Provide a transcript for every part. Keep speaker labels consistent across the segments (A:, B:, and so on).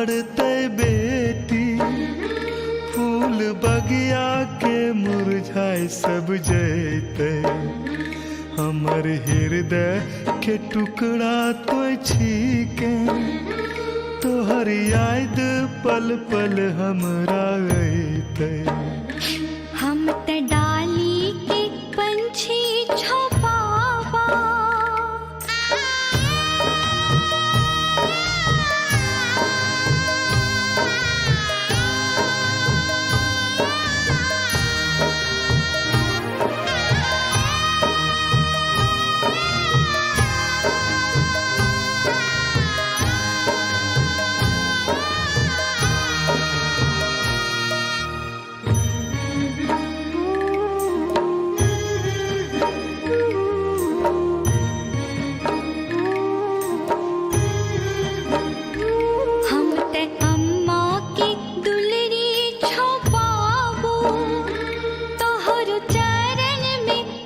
A: बढ़ते बेटी, फूल बगिया के मुरझाए सब जैते। हमर हृदय के टुकड़ा तो छीके, तोहर याद पल पल हमरा अइते।
B: हम त डाली के पंछी छुपावा,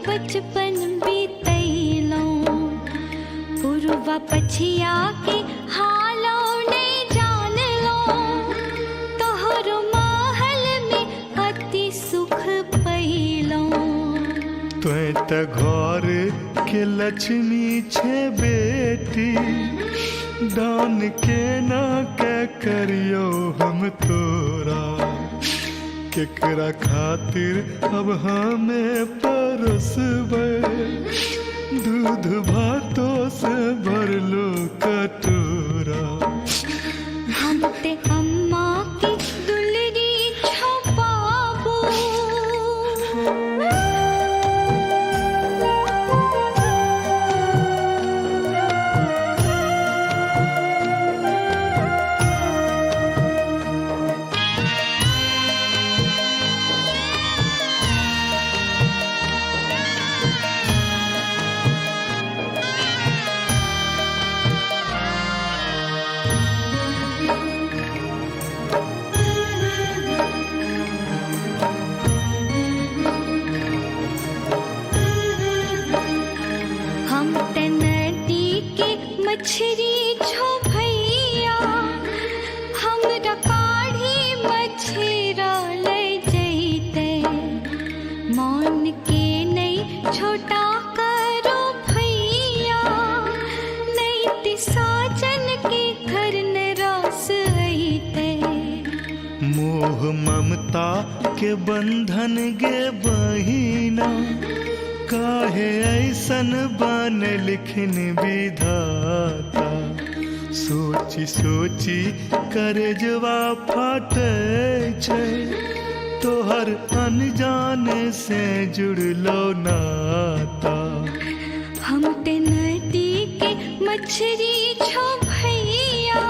B: बचपन बीतैलो पुरवा पछिया के हालो नहीं जान लो। तोहरो महल में अति सुख पैलो।
A: तोय त घर के लक्ष्मी छे बेटी, दान के ना के करियो हम तोरा। केकरा खातिर अब हमें परसबे, दूध भातों से भरलो कटोरा।
B: हम ते अम्मा की दुलरी छुपाबो, मछरी छो भैया, हमरा काढ़ी मछरा ले जैते। मान के नहीं छोटा करो भैया, नहीं ते साजन के घर निराश अइते।
A: मोह ममता के बंधन गे बहिना, काहे ऐसन बन लिखन विधाता। सोची सोची करजवा फाटे छे, तोहर अनजाने से जुड़लो नाता।
B: हम ते नदी के मछरी छो भैया,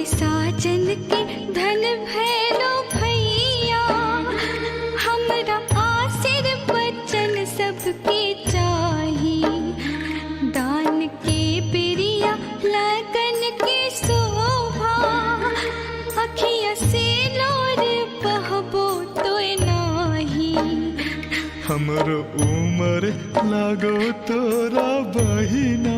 B: साजन के धन भैलो भैया। हमरा आशीर्वचन सबके चाही, दान के बिरिया लगन के शोभा। अखिया से लोर बहबो तो नाही,
A: हमरो उमर लागो तोरा बहिना।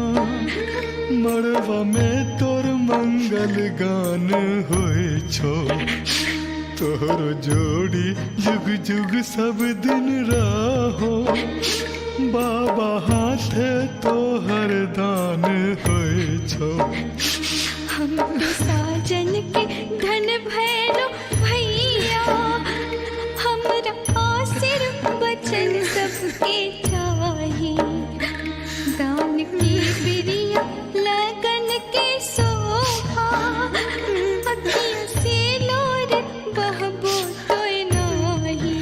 A: मड़वा में तोर मंगल गान होए छो, तोहरो जोड़ी जुग जुग सब दिन रहो। बाबा हाथे तोहर दान होए छो।
B: हम साजन के धन भैलो भैया, हमरा आशीर्वचन सबके चाही। दान की बिरिया लगन के शोभा, अखियाँ से लोर बहबो तो नाही।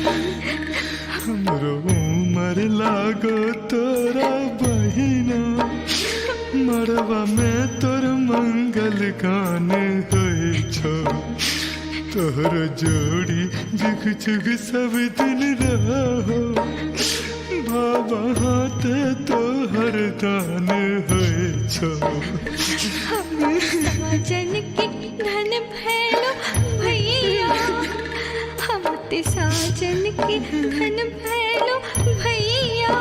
A: हमरो उमर लागो तोरा बहिना, तोहर जोड़ी जुग जुग सब दिन रहो बाबा हाथ तोहर दान होए छो
B: हम साजन के धन भैलो भैया हम ते साजन के धन भैलो भैया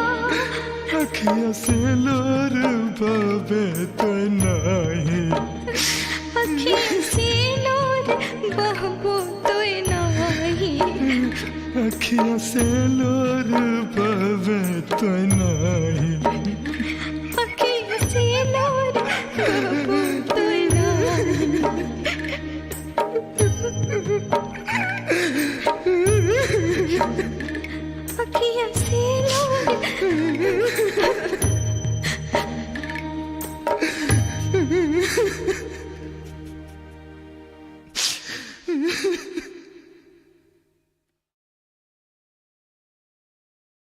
A: अखिया से लोर बाबे तो नहीं
B: अखियाँ से लोर बहबो तो नाही
A: अखिया से लोर बाबे तो नहीं